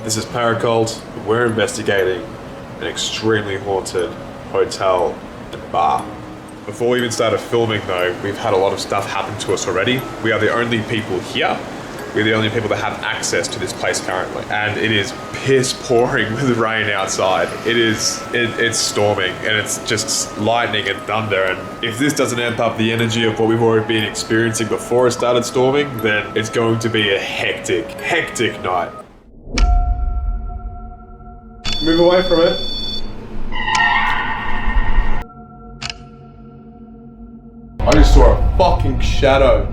This is ParaCult. We're investigating an extremely haunted hotel and bar. Before we even started filming though, we've had a lot of stuff happen to us already. We are the only people here. We're the only people that have access to this place currently. And it is piss pouring with rain outside. It's storming and it's just lightning and thunder. And if this doesn't amp up the energy of what we've already been experiencing before it started storming, then it's going to be a hectic night. Move away from it. I just saw a fucking shadow.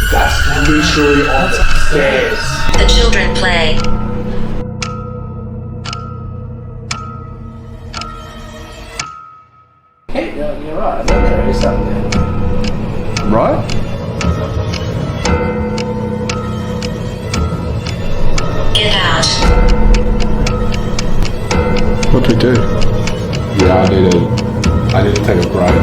That's literally on the stairs. The children play. Hey, you're right. I think there is something. Right? Get out. What do we do? Yeah, I need to take a break.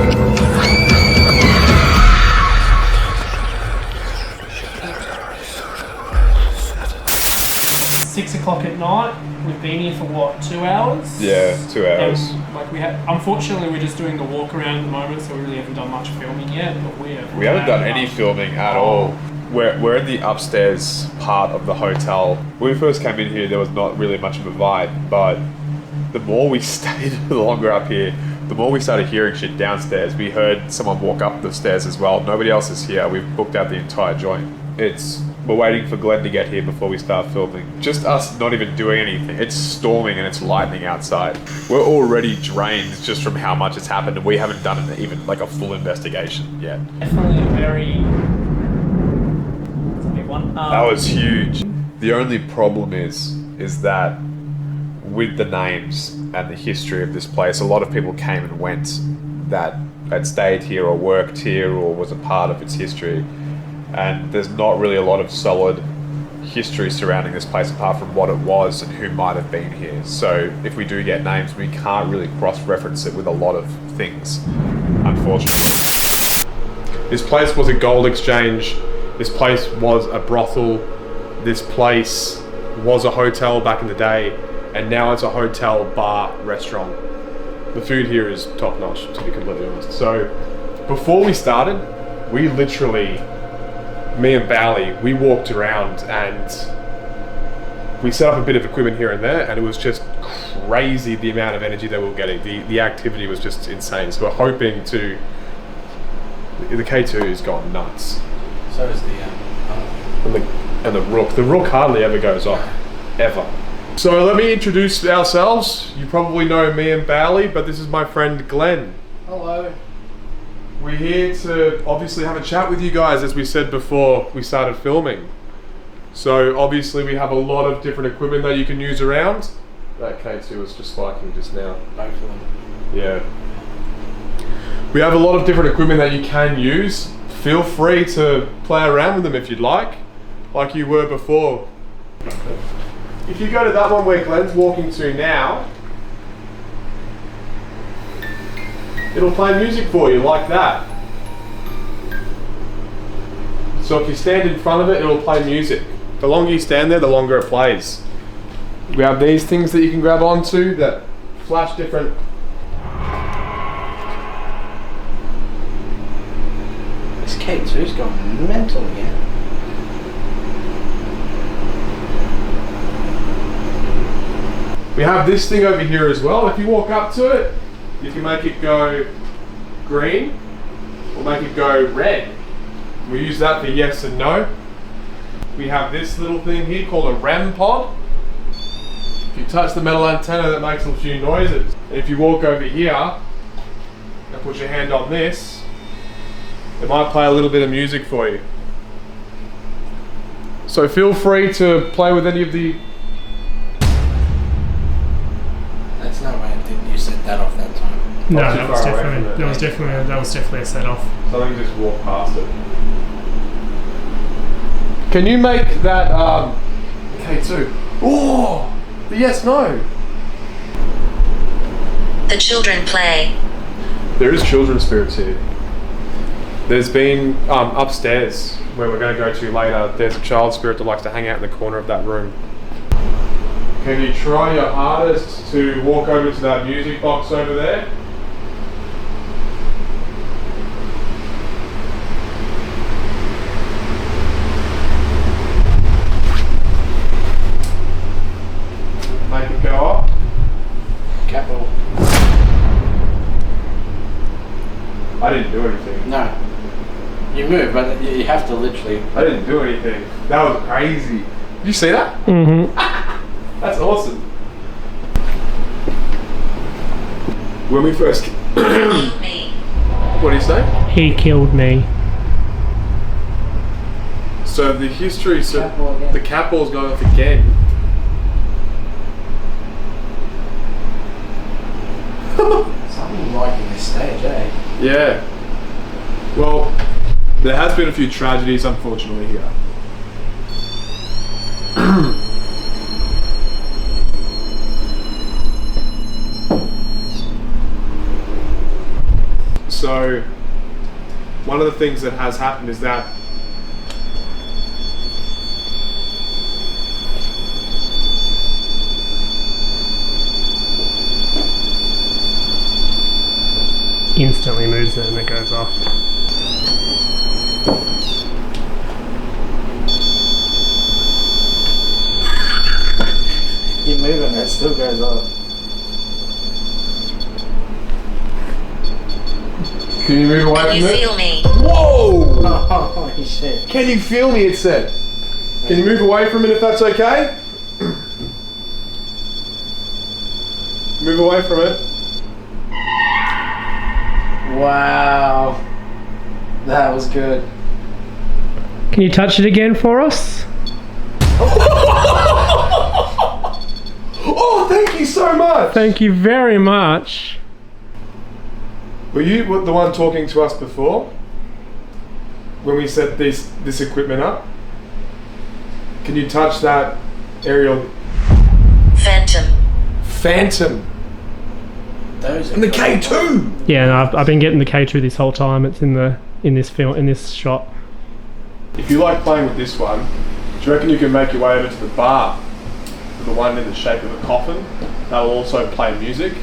6 o'clock at night. We've been here for what, 2 hours? Yeah, 2 hours. And, like unfortunately, we're just doing the walk around at the moment, so we really haven't done much filming yet. But we haven't done any filming at all. We're in the upstairs part of the hotel. When we first came in here, there was not really much of a vibe, but the more we stayed longer up here, the more we started hearing shit downstairs. We heard someone walk up the stairs as well. Nobody else is here. We've booked out the entire joint. We're waiting for Glenn to get here before we start filming. Just us not even doing anything. It's storming and it's lightning outside. We're already drained just from how much has happened, and we haven't done even like a full investigation yet. Definitely it's a big one. That was huge. The only problem is that with the names and the history of this place, a lot of people came and went that had stayed here or worked here or was a part of its history. And there's not really a lot of solid history surrounding this place apart from what it was and who might have been here. So if we do get names, we can't really cross-reference it with a lot of things, unfortunately. This place was a gold exchange. This place was a brothel. This place was a hotel back in the day, and now it's a hotel, bar, restaurant. The food here is top-notch, to be completely honest. So before we started, we literally, me and Bally, we walked around and we set up a bit of equipment here and there, and it was just crazy the amount of energy that we were getting. The activity was just insane. So we're hoping to... The K2 has gone nuts. So is And the Rook. The Rook hardly ever goes off. Ever. So let me introduce ourselves. You probably know me and Bally, but this is my friend Glenn. Hello. We're here to obviously have a chat with you guys, as we said before we started filming. So obviously we have a lot of different equipment that you can use around. That K2 was just spiking just now. Both of them. Yeah. We have a lot of different equipment that you can use. Feel free to play around with them if you'd like you were before. If you go to that one where Glenn's walking to now, it'll play music for you like that. So if you stand in front of it, it'll play music. The longer you stand there, the longer it plays. We have these things that you can grab onto that flash different. This K2's gone mental again. We have this thing over here as well. If you walk up to it, you can make it go green or make it go red. We use that for yes and no. We have this little thing here called a REM pod. If you touch the metal antenna, that makes a few noises. And if you walk over here and put your hand on this, it might play a little bit of music for you. So feel free to play with any of the... That's no way you set that off that time. No, that was definitely a set off. So I think just walk past it. Can you make that K2? Oh, the yes no. The children play. There is children's spirits here. There's been upstairs where we're going to go to later. There's a child spirit that likes to hang out in the corner of that room. Can you try your hardest to walk over to that music box over there? Make it go up. Capital. I didn't do anything. No. You move, but you have to literally. I didn't do anything. That was crazy. Did you see that? Mm-hmm. That's awesome. When we first... Me. What do you say? He killed me. So the history... So Cat ball again. the cat ball's going off again. Something like in this stage, eh? Yeah. Well, there has been a few tragedies, unfortunately, here. So, one of the things that has happened is that Instantly moves it and it goes off. You move and it still goes off. Can you move away Can from you it? feel me? Whoa! Oh, holy shit. Can you feel me, it said. Can you move away from it if that's okay? Move away from it. Wow. That was good. Can you touch it again for us? Oh, thank you so much! Thank you very much. Were you the one talking to us before? When we set this equipment up? Can you touch that aerial... Phantom. Phantom! Those are And the cool. K2! Yeah, no, I've been getting the K2 this whole time. It's in this shot. If you like playing with this one, do you reckon you can make your way over to the bar? The one in the shape of a coffin? That will also play music.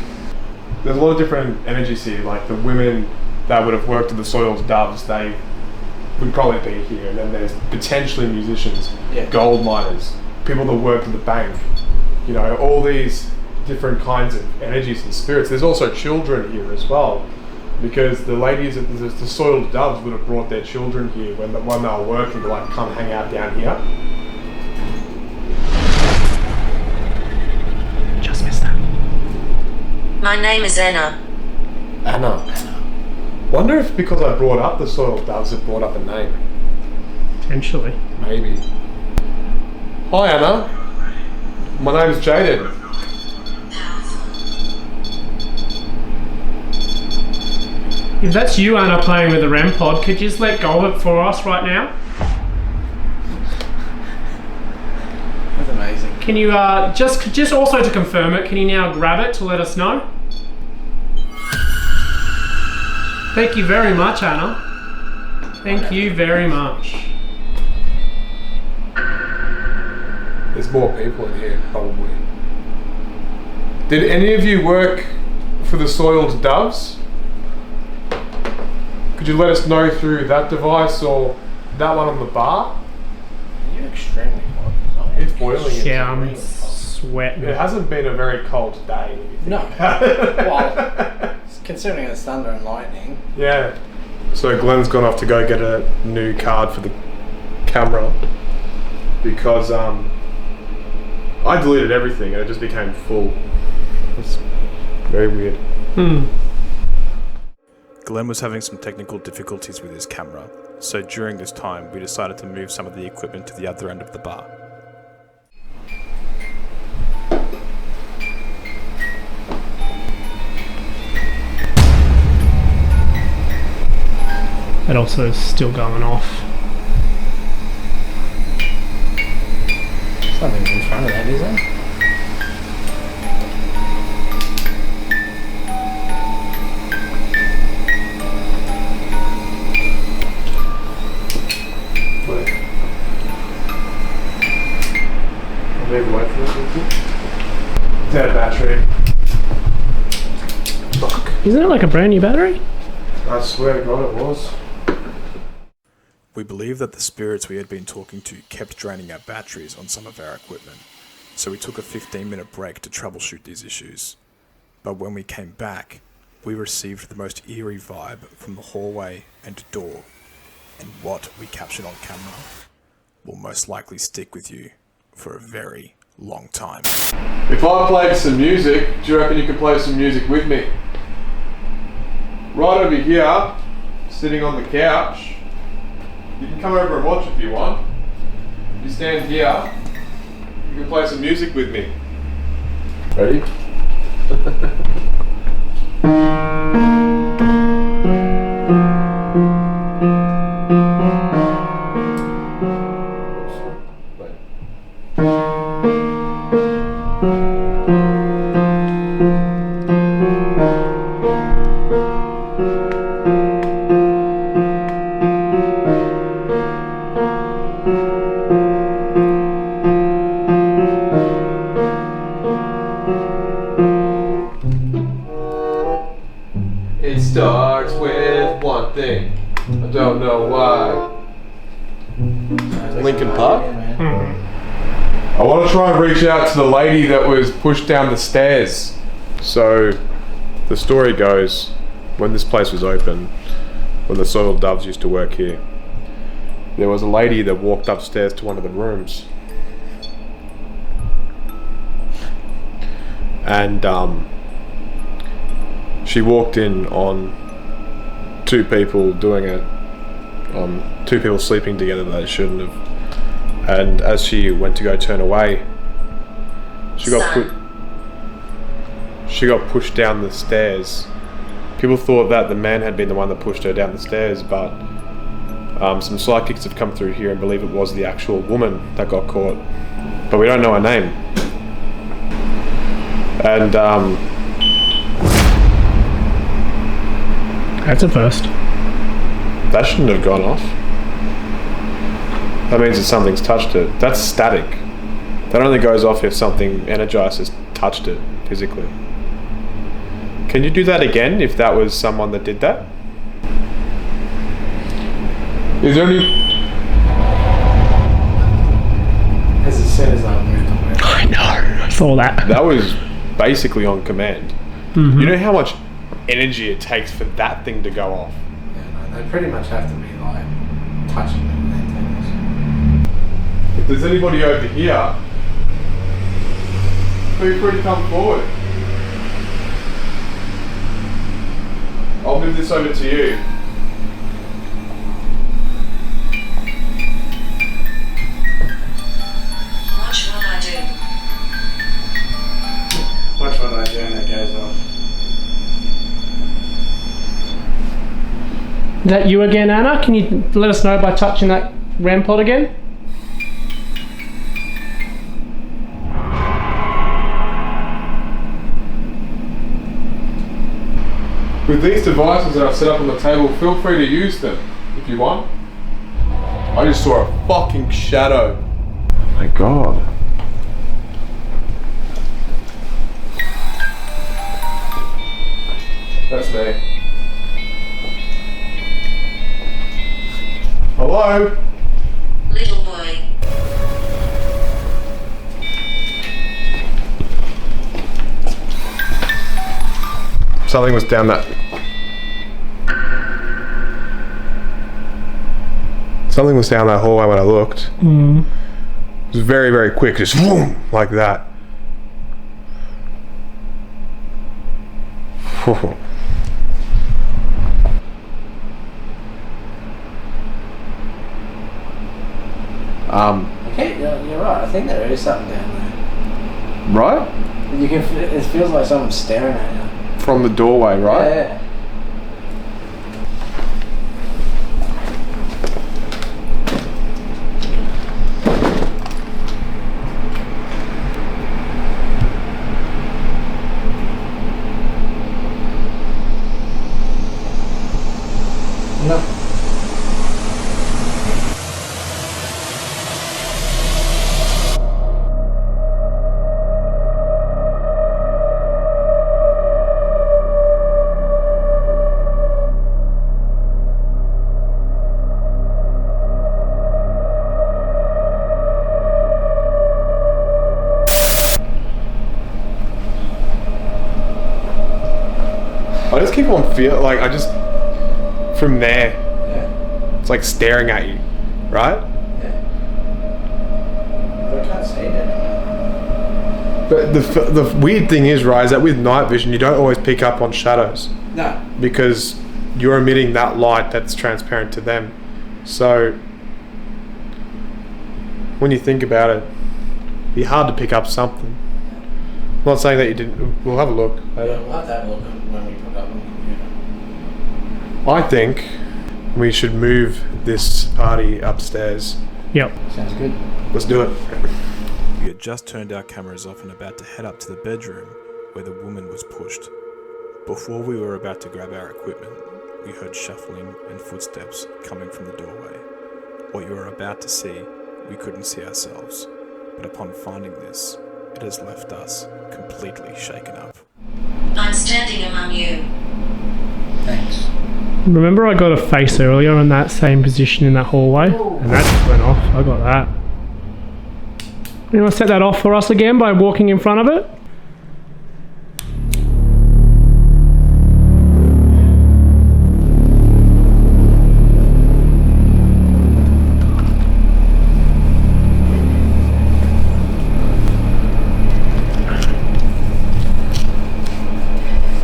There's a lot of different energies here, like the women that would have worked at the Soiled Doves, they would probably be here. And then there's potentially musicians, Yeah. gold miners, people that worked at the bank. You know, all these different kinds of energies and spirits. There's also children here as well, because the ladies at the Soiled Doves would have brought their children here when they were working to like come hang out down here. Just missed that. My name is Anna. Anna. Wonder if because I brought up the Soiled Doves, it brought up a name. Potentially. Maybe. Hi Anna. My name's Jayden. If that's you, Anna, playing with the REM pod, could you just let go of it for us right now? That's amazing. Can you just also to confirm it? Can you now grab it to let us know? Thank you very much, Anna. Thank you very much. There's more people in here, probably. Did any of you work for the Soiled Doves? Could you let us know through that device or that one on the bar? You're extremely hot. It's boiling. Yeah, I'm sweating. It hasn't been a very cold day. No. Well, considering it's thunder and lightning. Yeah. So Glenn's gone off to go get a new card for the camera because I deleted everything and it just became full. It's very weird. Glenn was having some technical difficulties with his camera, so during this time we decided to move some of the equipment to the other end of the bar. It also is still going off. There's nothing in front of that, is there? dead battery. Fuck. Isn't it like a brand new battery? I swear to God it was. We believed that the spirits we had been talking to kept draining our batteries on some of our equipment, so we took a 15-minute break to troubleshoot these issues. But when we came back, we received the most eerie vibe from the hallway and door, and what we captured on camera will most likely stick with you for a very long time. If I played some music, do you reckon you could play some music with me? Right over here, sitting on the couch. You can come over and watch if you want. You stand here, you can play some music with me. Ready? It starts with one thing. I don't know why. Linkin Park? I want to try and reach out to the lady that was pushed down the stairs. So, the story goes, when this place was open, when the Soiled Doves used to work here, there was a lady that walked upstairs to one of the rooms. And, she walked in on two people doing it, two people sleeping together that they shouldn't have. And as she went to go turn away, she got pushed down the stairs. People thought that the man had been the one that pushed her down the stairs, but some psychics have come through here and believe it was the actual woman that got caught. But we don't know her name. And That's a first. that shouldn't have gone off. That means that something's touched it. That's static. That only goes off if something energized has touched it physically. Can you do that again if that was someone that did that? Is there any... As soon as I moved away. I know. I saw that. That was basically on command. Mm-hmm. You know how much energy it takes for that thing to go off? Yeah, no, they pretty much have to be like touching them with antennas. If there's anybody over here, feel free to come forward. I'll move this over to you. Watch what I do. Watch what I do and it goes off. Is that you again, Anna? Can you let us know by touching that REM pod again? With these devices that I've set up on the table, feel free to use them if you want. I just saw a fucking shadow. My God. That's me. Hello? Little boy. Something was down that... Something was down that hallway when I looked. Mm. It was very, very quick, just boom, like that. Okay, you're right. I think there is something down there. Right? You can. It feels like someone's staring at you. From the doorway, right? Yeah. No. I just keep on feeling like from there, Yeah. it's like staring at you, right? Yeah. But I can't see it. But the weird thing is, right, is that with night vision, you don't always pick up on shadows No. because you're emitting that light that's transparent to them. So when you think about it, it'd be hard to pick up something. I'm not saying that you didn't. We'll have a look. Yeah, we'll have to have a look when we put up on the computer. I think we should move this party upstairs. Yep. Sounds good. Let's do it. We had just turned our cameras off and about to head up to the bedroom where the woman was pushed. Before we were about to grab our equipment, we heard shuffling and footsteps coming from the doorway. What you are about to see, we couldn't see ourselves, but upon finding this, it has left us completely shaken up. I'm standing among you. Thanks. Remember I got a face earlier in that same position in that hallway? And that just went off. I got that. You want to set that off for us again by walking in front of it?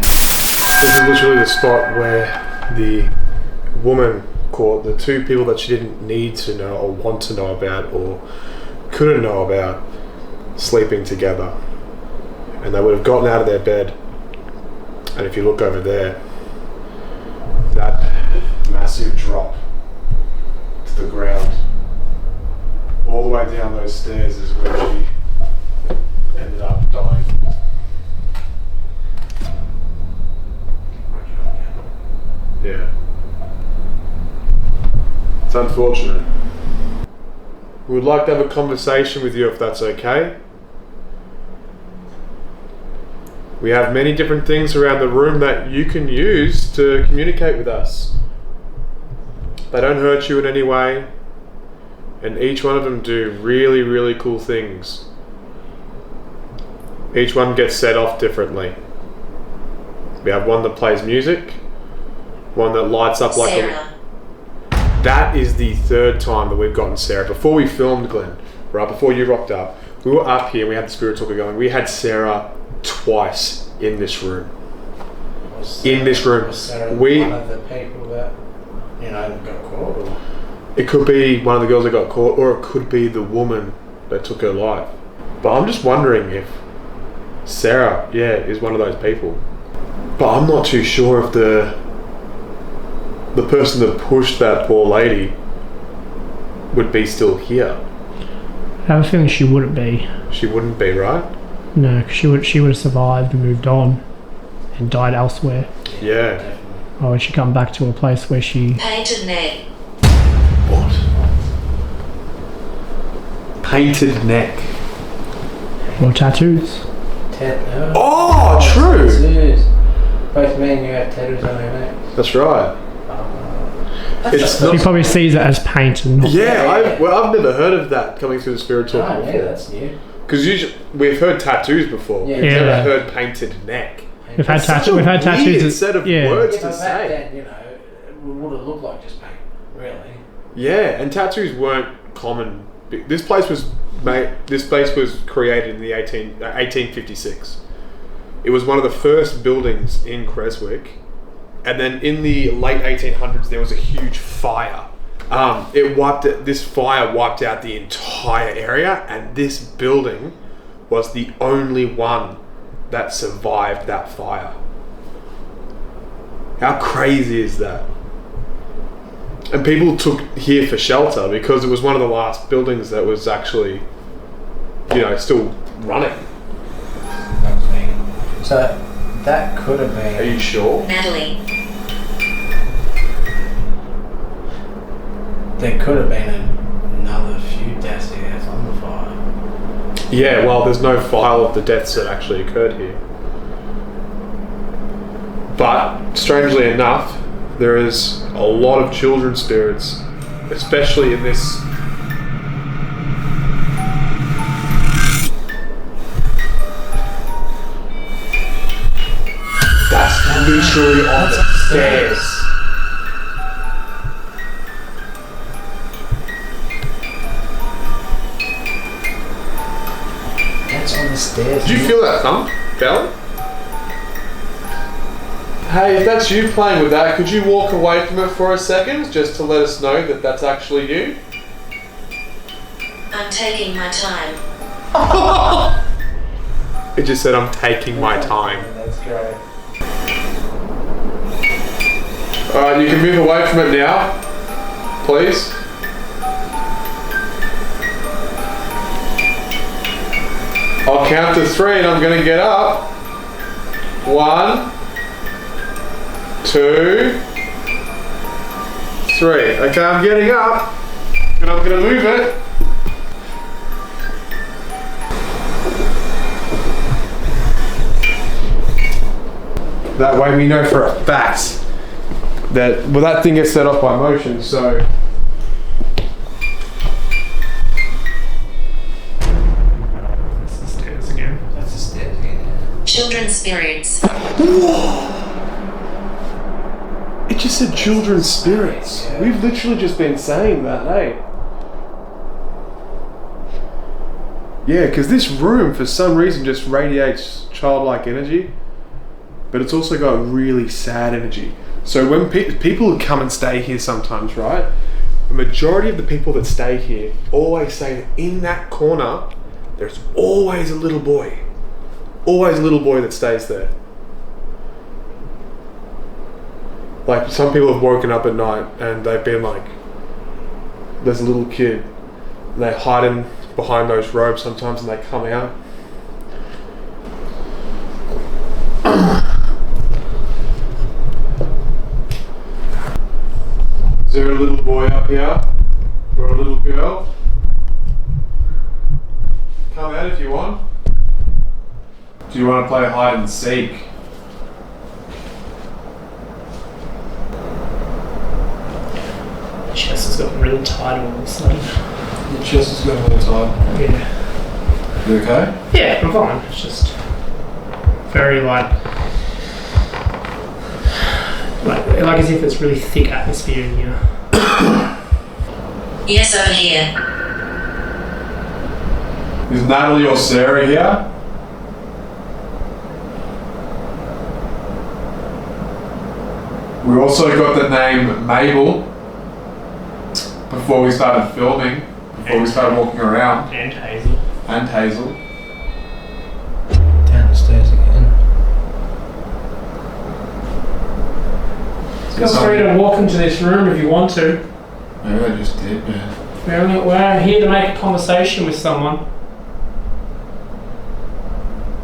This is literally the spot where the woman caught the two people that she didn't need to know or want to know about or couldn't know about sleeping together. And they would have gotten out of their bed. And if you look over there, that massive drop to the ground, all the way down those stairs is where she ended up dying. Yeah. It's unfortunate. We would like to have a conversation with you if that's okay. We have many different things around the room that you can use to communicate with us. They don't hurt you in any way, and each one of them do really, really cool things. Each one gets set off differently. We have one that plays music, one that lights up like Sarah. That is the third time that we've gotten Sarah. Before we filmed, Glenn, right before you rocked up, we were up here, we had the spirit talker going, we had Sarah twice in this room. Was Sarah We- one of the people that, got caught? Or? It could be one of the girls that got caught, or it could be the woman that took her life. But I'm just wondering if Sarah, is one of those people. But I'm not too sure if the person that pushed that poor lady would be still here. I have a feeling she wouldn't be. She wouldn't be, right? No, because she would have survived and moved on and died elsewhere. Yeah. Or would she come back to a place where she... Painted neck. What? Painted neck. or tattoos? Oh, true! Tattoos. Both me and you have tattoos on our necks. That's right. It's She not, probably sees it as paint and not... I've never heard of that coming through the spirit talk Oh, yeah, before. that's new. Because usually we've heard tattoos before. Yeah. We've never Yeah. heard painted neck. We've had, Such a we've had tattoos. weird that- set of yeah. words Yeah, to but back say. then, it would have looked like just paint, really. Yeah, and tattoos weren't common. This place was created in the 1856. It was one of the first buildings in Creswick, and then in the late 1800s there was a huge fire. This fire wiped out the entire area, and this building was the only one that survived that fire. How crazy is that? And people took here for shelter because it was one of the last buildings that was actually, still running. That's me. So that could have been. Are you sure? Natalie. There could have been another few deaths here from the fire. Yeah, well, there's no file of the deaths that actually occurred here. But, strangely enough, there is a lot of children spirits, especially in this... That's literally on the stairs. That's on the stairs. Did you feel that thump, Bella? Hey, if that's you playing with that, could you walk away from it for a second just to let us know that that's actually you? I'm taking my time. It just said, I'm taking my time. That's great. Alright, you can move away from it now, please. I'll count to 3 and I'm going to get up. 1, 2, 3. Okay, I'm getting up and I'm going to move it. That way we know for a fact that, well, that thing gets set off by motion, so. That's the stairs again. That's the stairs again. Children's spirits. It just said children's spirits. Yeah. We've literally just been saying that, eh? Yeah, because this room for some reason just radiates childlike energy, but it's also got really sad energy. So when people come and stay here sometimes, right? The majority of the people that stay here always say that in that corner, there's always a little boy. Always a little boy that stays there. Like, some people have woken up at night and they've been like, there's a little kid. And they hide in behind those robes sometimes and they come out. Is there a little boy up here? Or a little girl? Come out if you want. Do you want to play hide and seek? My chest has gotten really tight all of a sudden. Your chest is going all the time. Yeah. You okay? Yeah, I'm fine. It's just very like as if it's really thick atmosphere in here. Yes, over here. Is Natalie or Sarah here? We also got the name Mabel before we started filming, before we started walking around, And Hazel. and Hazel. Down the stairs again. Feel free to walk into this room if you want to. Maybe I just did, man. We're here to make a conversation with someone.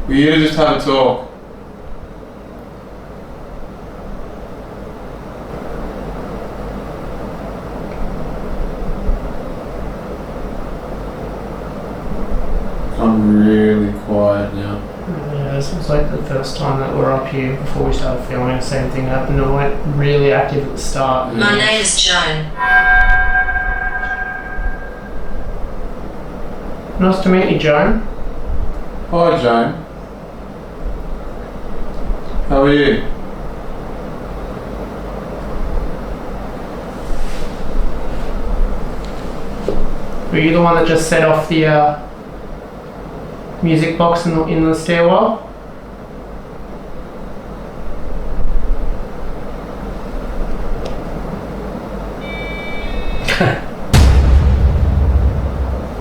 We're here to just have a talk. I'm really quiet now. Yeah, this was like the first time that we're up here before we started filming. The same thing happened. I went really active at the start. My name is Joan. Nice to meet you, Joan. Hi, Joan. How are you? Were you the one that just set off the music box in the stairwell?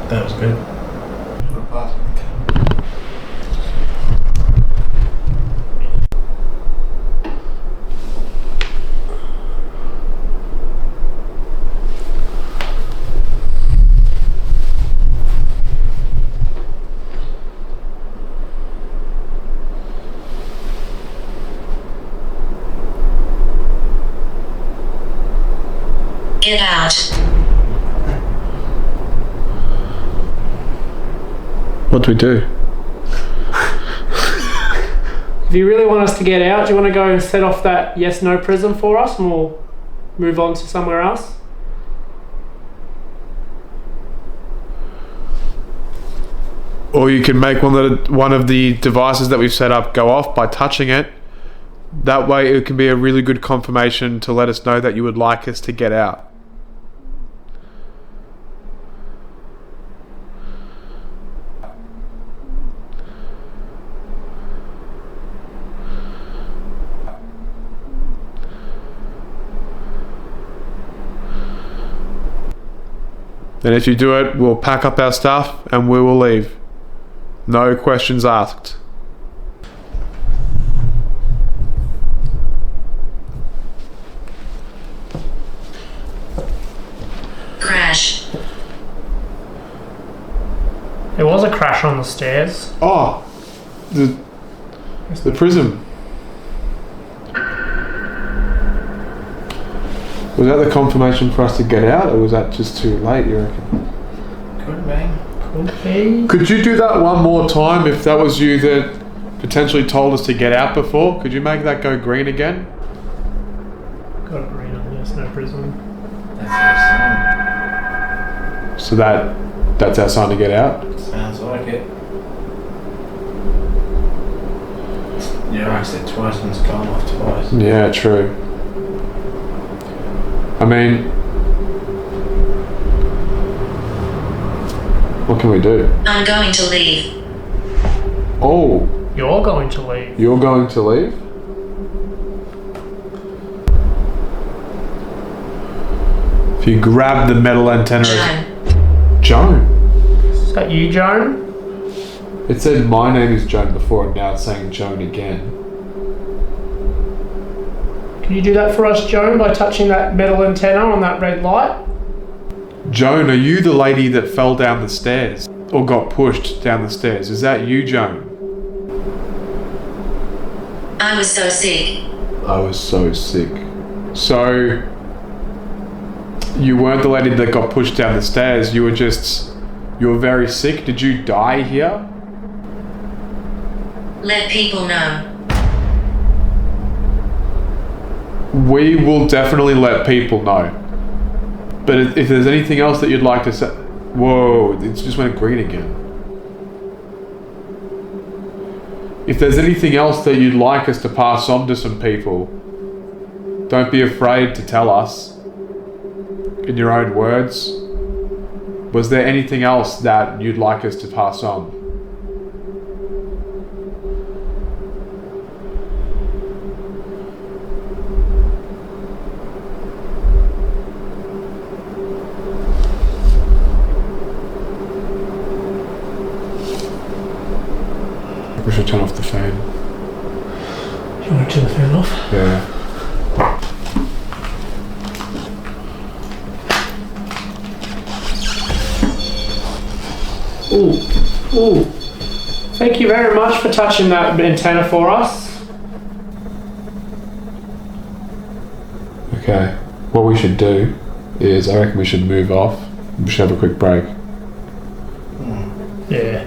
That was good. Get out. What do we do? If you really want us to get out, do you want to go and set off that yes/no prism for us, and we'll move on to somewhere else? Or you can make one of the devices that we've set up go off by touching it, That way it can be a really good confirmation to let us know that you would like us to get out. And if you do it, we'll pack up our stuff and we will leave. No questions asked. Crash. There was a crash on the stairs. Oh, the prism. Was that the confirmation for us to get out, or was that just too late, you reckon? Could be. Could be. Could you do that one more time if that was you that potentially told us to get out before? Could you make that go green again? Got a green on this, no prism. That's So that's our sign to get out? our sign. Sounds like it. Yeah, I said twice and it's gone off twice. Yeah, true. I mean, what can we do? I'm going to leave. Oh, You're going to leave. you're going to leave? If you grab the metal antenna... Joan. Joan? Is that you, Joan? It said my name is Joan before and now it's saying Joan again. Can you do that for us, Joan, by touching that metal antenna on that red light? Joan, are you the lady that fell down the stairs? Or got pushed down the stairs? Is that you, Joan? I was so sick. I was so sick. So, you weren't the lady that got pushed down the stairs, you were very sick? Did you die here? Let people know. We will definitely let people know. But if there's anything else that you'd like to say... Whoa, it just went green again. If there's anything else that you'd like us to pass on to some people, don't be afraid to tell us. In your own words. Was there anything else that you'd like us to pass on? We should turn off the fan. You want to turn the fan off? Yeah. Ooh. Thank you very much for touching that antenna for us. Okay. What we should do is, I reckon we should move off. We should have a quick break. Yeah.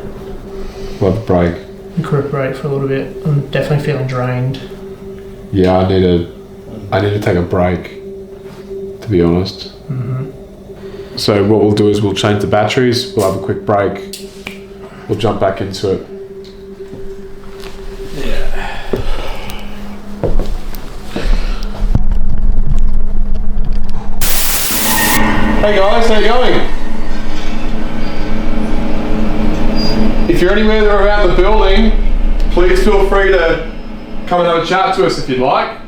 We'll have a break. Recuperate for a little bit. I'm definitely feeling drained. Yeah, I need to take a break, to be honest. So what we'll do is we'll change the batteries, we'll have a quick break, we'll jump back into it. Hey guys, how you going? If you're anywhere around the building, please feel free to come and have a chat to us if you'd like.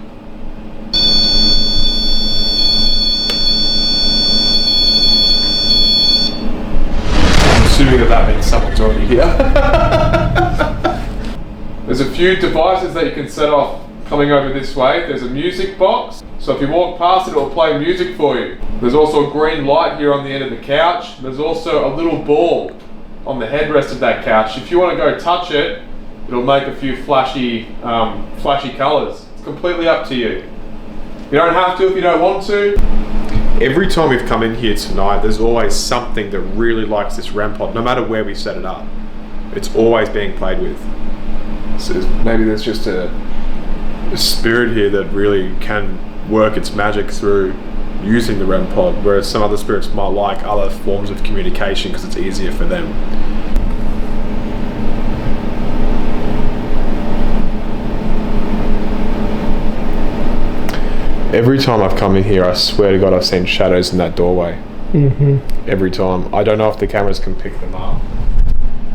I'm assuming that means someone's already here. There's a few devices that you can set off coming over this way. There's a music box, so if you walk past it, it'll play music for you. There's also a green light here on the end of the couch. There's also a little ball on the headrest of that couch. If you want to go touch it, it'll make a few flashy colours. It's completely up to you. You don't have to if you don't want to. Every time we've come in here tonight, there's always something that really likes this REM pod, no matter where we set it up. It's always being played with. So maybe there's just a spirit here that really can work its magic through using the REM pod, whereas some other spirits might like other forms of communication because it's easier for them. Every time I've come in here, I swear to God, I've seen shadows in that doorway. Every time. I don't know if the cameras can pick them up.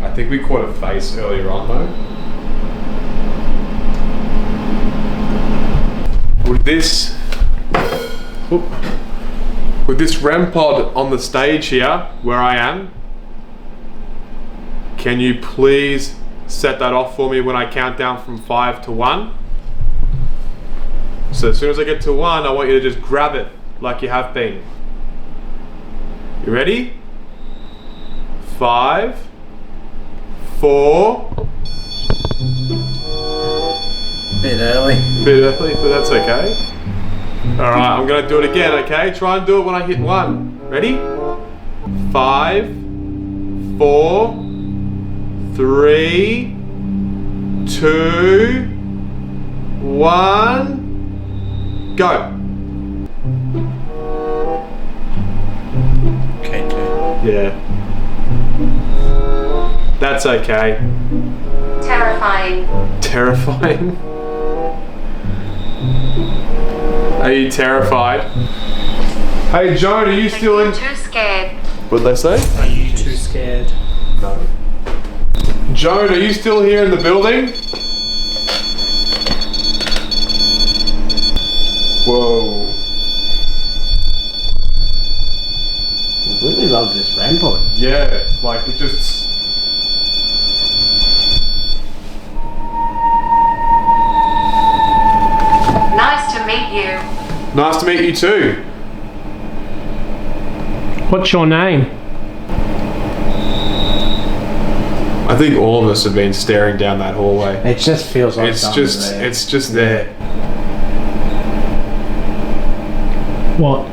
I think we caught a face earlier on though. With this REM pod on the stage here, where I am, can you please set that off for me when I count down from 5 to 1? So as soon as I get to 1, I want you to just grab it like you have been. You ready? 5, 4. Bit early. Bit early, but that's okay. Alright, I'm gonna do it again, okay? Try and do it when I hit 1. Ready? 5, 4, 3, 2, 1. Go. Okay, two. Yeah. That's okay. Terrifying. Terrifying? Are you terrified? Hey Joan, are you still in? Too scared. What'd they say? Are you too scared? No. Joan, are you still here in the building? Whoa. Really loves this rainbow. Yeah, like it just... Nice to meet you. Nice to meet you too. What's your name? I think all of us have been staring down that hallway. It just feels like It's something's just, there. it's just there. What?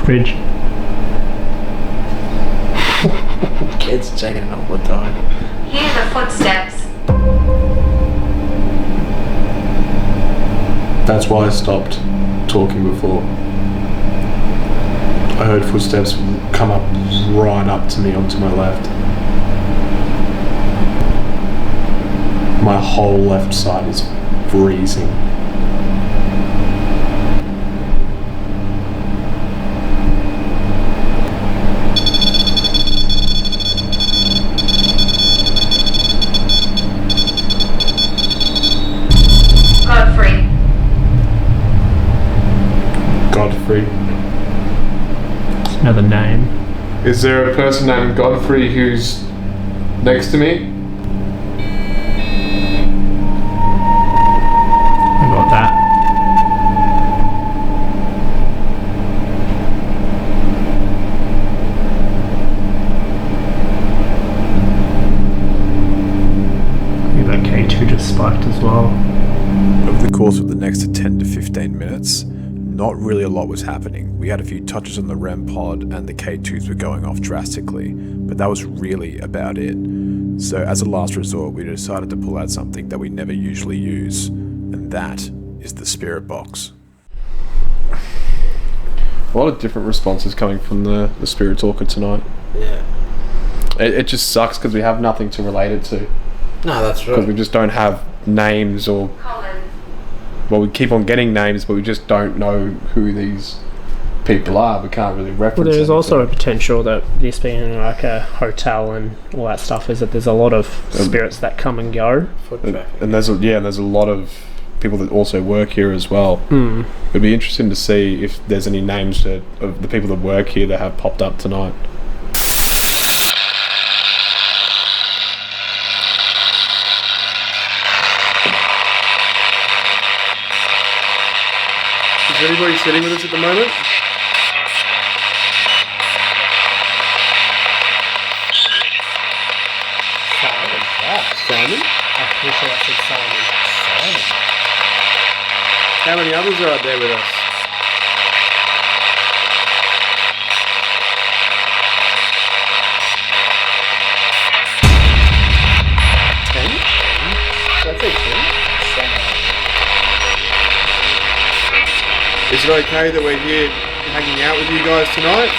Fridge. Kids checking it all the time. Hear the footsteps. That's why I stopped talking before. I heard footsteps come up right up to me onto my left. My whole left side is freezing. Godfrey. Godfrey. Another name. Is there a person named Godfrey who's next to me? I got that. I think that K2 just spiked as well. Over the course of the next 10 to 15 minutes, not really a lot was happening. We had a few touches on the REM pod and the K2s were going off drastically, but that was really about it. So as a last resort, we decided to pull out something that we never usually use, and that is the spirit box. A lot of different responses coming from the spirit talker tonight. Yeah. It just sucks because we have nothing to relate it to, No, that's because we right. just don't have names or... Colin. Well, we keep on getting names, but we just don't know who these people are. We can't really reference Well, there's anything. also a potential that this being like a hotel and all that stuff is that there's a lot of spirits that come and go. Foot traffic. And there's a lot of people that also work here as well. It'd be interesting to see if there's any names of the people that work here that have popped up tonight. Is anybody sitting with us at the moment? Simon? I'm pretty sure I said Simon. How many others are out there with us? Is it okay that we're here hanging out with you guys tonight?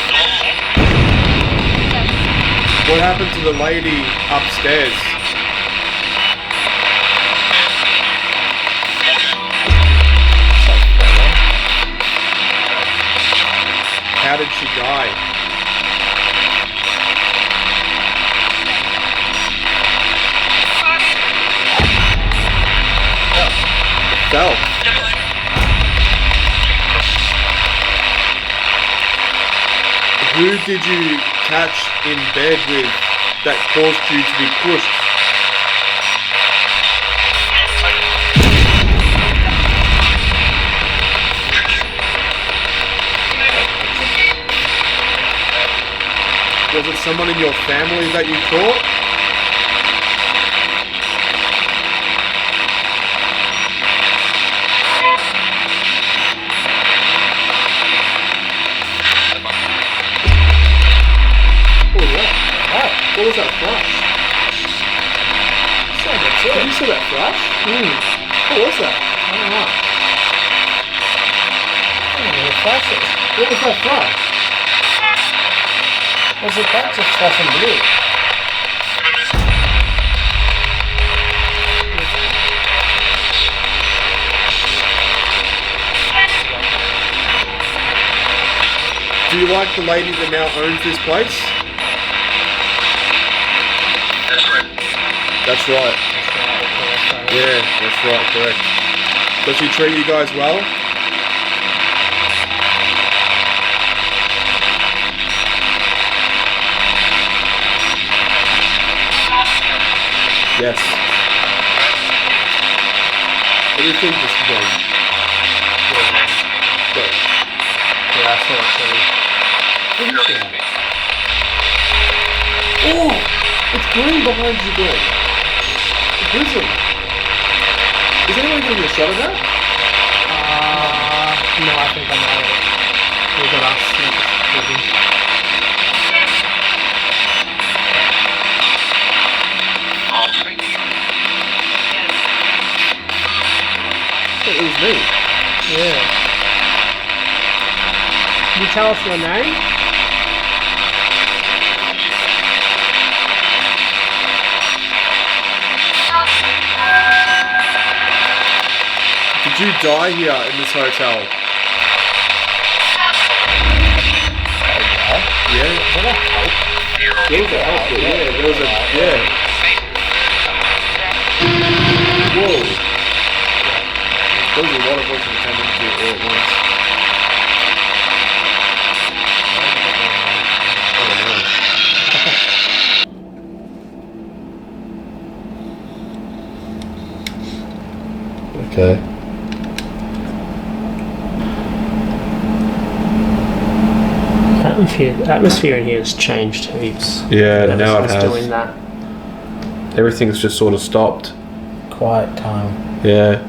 What happened to the lady upstairs? how did she die? Fell. Who did you catch in bed with that caused you to be pushed? Was it someone in your family that you caught? What was that flash? Did you see that flash? What was that? I don't know. I don't know what flash is. What was that flash? Was it that just flashing blue? Do you like the lady that now owns this place? That's right. Yeah, that's right, correct. Does she treat you guys well? Yes. Everything is wrong. Good. Yeah, I saw it too. What is that? Oh! It's green behind you, bro. Prison. Is anyone getting a shot of that? No, I think I'm out of it. We got us. It was me. Yeah. Can you tell us your name? Did you die here in this hotel? Yeah. Is that a help? There was a help, yeah. There was a, yeah. Whoa. There was a lot of voices coming to all at once. Okay. Atmosphere in here has changed heaps. Yeah, now it Ever since has. doing that. Everything's just sort of stopped. Quiet time. Yeah.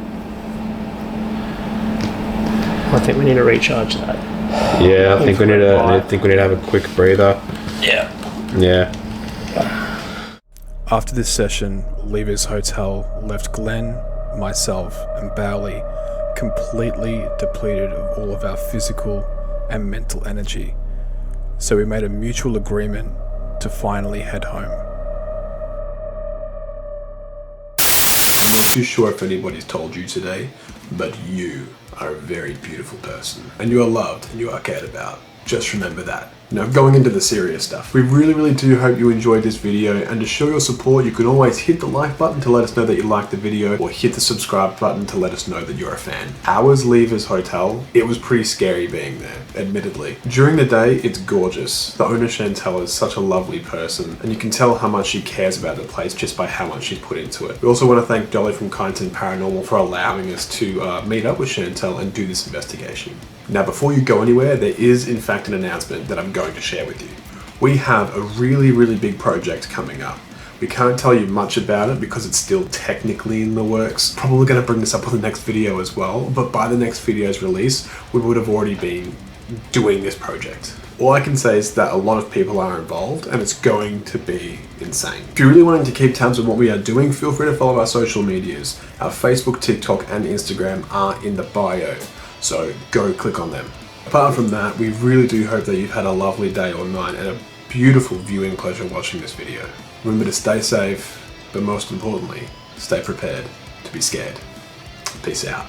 I think we need to recharge that. Yeah, I think we need to. Have a quick breather. Yeah. Yeah. After this session, Lever's Hotel left Glenn, myself, and Bowley completely depleted of all of our physical and mental energy. So we made a mutual agreement to finally head home. I'm not too sure if anybody's told you today, but you are a very beautiful person. And you are loved and you are cared about. Just remember that. Now, going into the serious stuff, we really do hope you enjoyed this video, and to show your support, you can always hit the like button to let us know that you liked the video, or hit the subscribe button to let us know that you're a fan. Ours Lever's Hotel, it was pretty scary being there, admittedly. During the day, it's gorgeous. The owner Chantel is such a lovely person, and you can tell how much she cares about the place just by how much she's put into it. We also want to thank Dolly from Kyneton Paranormal for allowing us to meet up with Chantel and do this investigation. Now, before you go anywhere, there is in fact an announcement that I'm going to share with you. We have a really big project coming up. We can't tell you much about it because it's still technically in the works. Probably going to bring this up on the next video as well, but by the next video's release, we would have already been doing this project. All I can say is that a lot of people are involved and it's going to be insane. If you're really wanting to keep tabs on what we are doing, feel free to follow our social medias. Our Facebook, TikTok and Instagram are in the bio, so go click on them. Apart from that, we really do hope that you've had a lovely day or night and a beautiful viewing pleasure watching this video. Remember to stay safe, but most importantly, stay prepared to be scared. Peace out.